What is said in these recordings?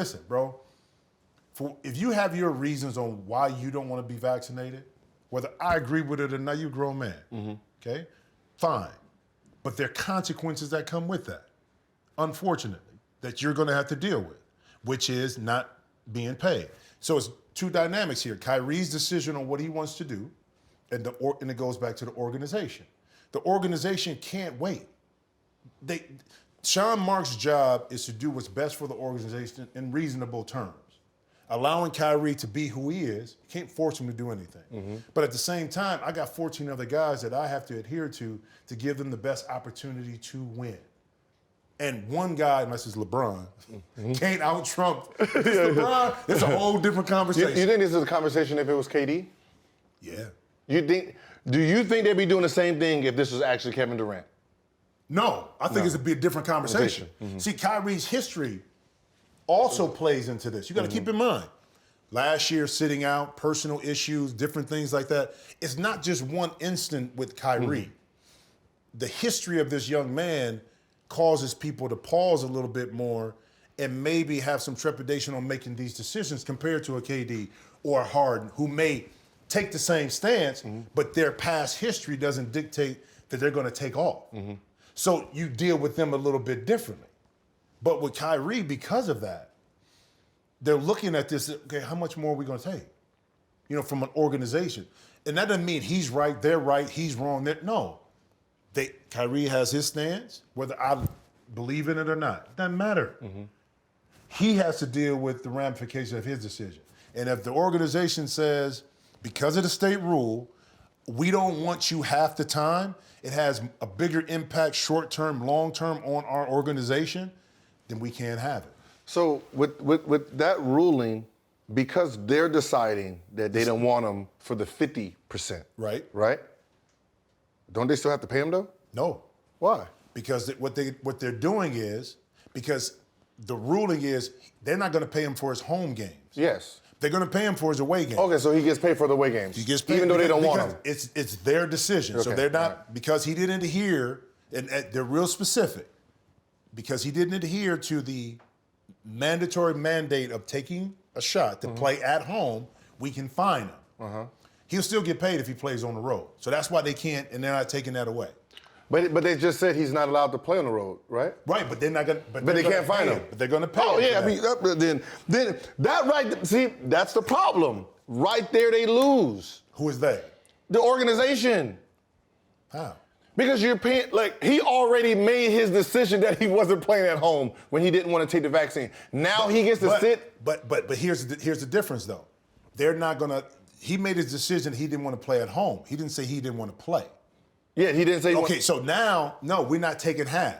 listen, bro. If you have your reasons on why you don't want to be vaccinated, whether I agree with it or not, you're a grown man. Okay, fine. But there are consequences that come with that, unfortunately, that you're going to have to deal with, which is not being paid. So it's two dynamics here. Kyrie's decision on what he wants to do, and it goes back to the organization. The organization can't wait. Sean Marks' job is to do what's best for the organization in reasonable terms. Allowing Kyrie to be who he is, you can't force him to do anything. But at the same time, I got 14 other guys that I have to adhere to give them the best opportunity to win. And one guy, unless it's LeBron, can't out-Trump. It's LeBron, it's a whole different conversation. You think this is a conversation if it was KD? Yeah. Do you think they'd be doing the same thing if this was actually Kevin Durant? No, I think it's a be a different conversation. See, Kyrie's history also plays into this. You got to keep in mind, last year sitting out, personal issues, different things like that. It's not just one instant with Kyrie. The history of this young man causes people to pause a little bit more and maybe have some trepidation on making these decisions compared to a KD or a Harden, who may take the same stance, but their past history doesn't dictate that they're going to take off. So you deal with them a little bit differently. But with Kyrie, because of that, they're looking at this, okay, how much more are we going to take? You know, from an organization. And that doesn't mean he's right, they're right, he's wrong. No. Kyrie has his stance, whether I believe in it or not. It doesn't matter. He has to deal with the ramifications of his decision. And if the organization says, because of the state rule, we don't want you half the time, it has a bigger impact short-term, long-term on our organization, then we can't have it. So with that ruling, because they're deciding that they don't want them for the 50%. Right. Right? Don't they still have to pay him though? No. Why? Because what they're doing is, because the ruling is they're not going to pay him for his home games. Yes. They're going to pay him for his away games. Okay, so he gets paid for the away games. He gets paid even though they don't want him. It's their decision. Okay. So they're not, because he didn't adhere, and they're real specific, because he didn't adhere to the mandatory mandate of taking a shot to play at home, we can fine him. He'll still get paid if he plays on the road. So that's why they can't, and they're not taking that away. But they just said he's not allowed to play on the road, right? Right, but they're not going to. But they can't fine him. But they're going to pay him. Oh yeah, I mean, then that right. See, that's the problem. Right there, they lose. Who is they? The organization. How? Because you're paying, like, he already made his decision that he wasn't playing at home when he didn't want to take the vaccine. Now he gets to sit. But here's the difference, though. They're not going to. He made his decision he didn't want to play at home. He didn't say he didn't want to play. Yeah, he didn't say. Okay, so now, no, we're not taking half.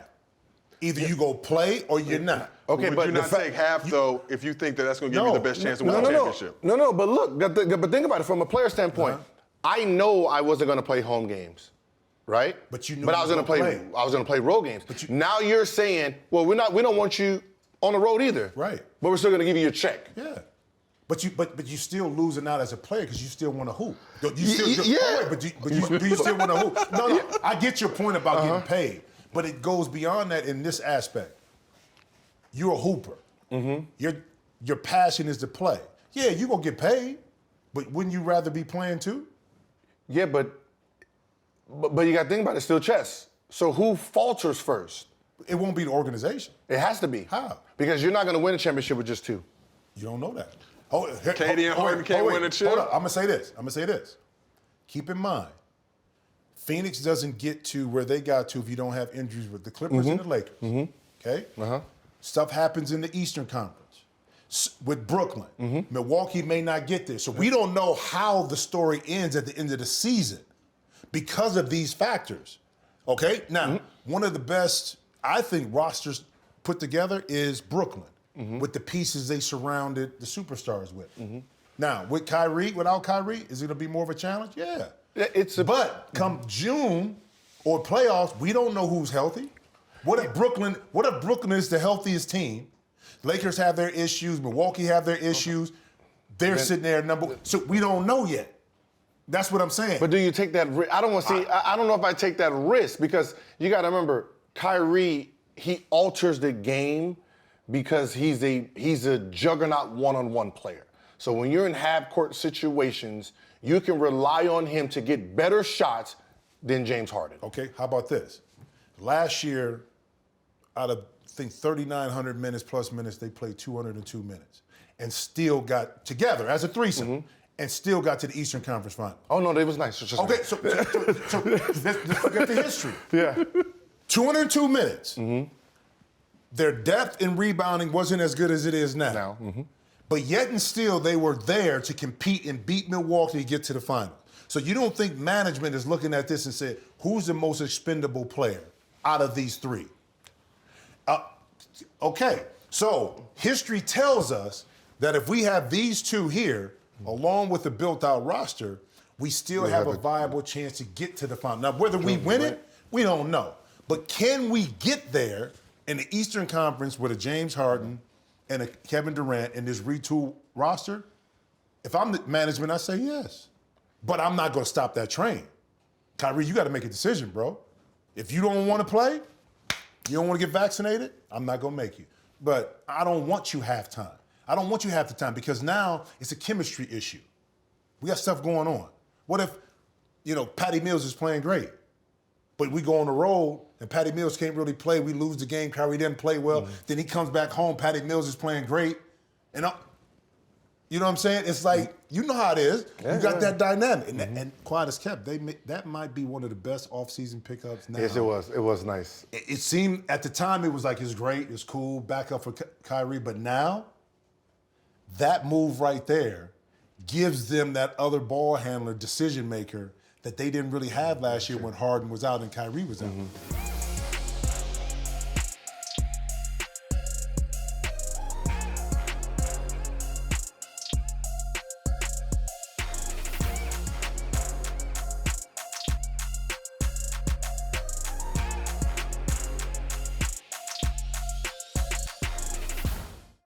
Either you go play or you're not. Okay, but you not take half though if you think that that's going to give you the best chance to win the championship. No. But look, but think about it from a player standpoint. I know I wasn't going to play home games, right? But you knew. But I was going to play. I was going to play road games. Now you're saying, well, we don't want you on the road either. Right. But we're still going to give you your check. Yeah. But you still losing out as a player because you still want to hoop. But do you still want to hoop? No. I get your point about getting paid, but it goes beyond that in this aspect. You're a hooper. Your passion is to play. Yeah, you're gonna get paid, but wouldn't you rather be playing too? Yeah, but you got to think about it. It's still chess. So who falters first? It won't be the organization. It has to be. How? Because you're not going to win a championship with just two. You don't know that. KD and Harden can't win a chip. Hold up, I'm gonna say this. Keep in mind, Phoenix doesn't get to where they got to if you don't have injuries with the Clippers and the Lakers. Okay? Stuff happens in the Eastern Conference. With Brooklyn, Milwaukee may not get there. So we don't know how the story ends at the end of the season because of these factors. Okay? Now, one of the best, I think, rosters put together is Brooklyn. With the pieces they surrounded the superstars with. Now, without Kyrie, is it going to be more of a challenge? Yeah. But come June or playoffs, we don't know who's healthy. What if Brooklyn is the healthiest team? Lakers have their issues, Milwaukee have their issues. They're sitting there so we don't know yet. That's what I'm saying. But do you take that risk? I don't know if I take that risk because you got to remember, Kyrie, he alters the game because he's a juggernaut one-on-one player. So when you're in half-court situations, you can rely on him to get better shots than James Harden. Okay, how about this? Last year, out of, I think, 3,900 minutes plus minutes, they played 202 minutes and still got together as a threesome and still got to the Eastern Conference Final. Oh, no, it was nice. It's just Okay, nice. so let's look at the history. Yeah. 202 minutes. Their depth in rebounding wasn't as good as it is now. But yet and still, they were there to compete and beat Milwaukee to get to the final. So you don't think management is looking at this and said, who's the most expendable player out of these three? Okay, so history tells us that if we have these two here, along with a built-out roster, we still have a viable chance to get to the final. Now, whether we win it, we don't know. But can we get there in the Eastern Conference with a James Harden and a Kevin Durant in this retool roster? If I'm the management, I say yes. But I'm not going to stop that train. Kyrie, you got to make a decision, bro. If you don't want to play, you don't want to get vaccinated, I'm not going to make you. But I don't want you halftime. I don't want you half the time because now it's a chemistry issue. We got stuff going on. What if, Patty Mills is playing great, but we go on the road and Patty Mills can't really play. We lose the game. Kyrie didn't play well. Then he comes back home. Patty Mills is playing great. And you know what I'm saying? It's like, you know how it is. You got that dynamic. And quiet as kept, that might be one of the best offseason pickups now. Yes, it was. It was nice. It seemed, at the time, it was like, it's great, it's cool, back up for Kyrie. But now, that move right there gives them that other ball handler, decision maker that they didn't really have last year when Harden was out and Kyrie was out.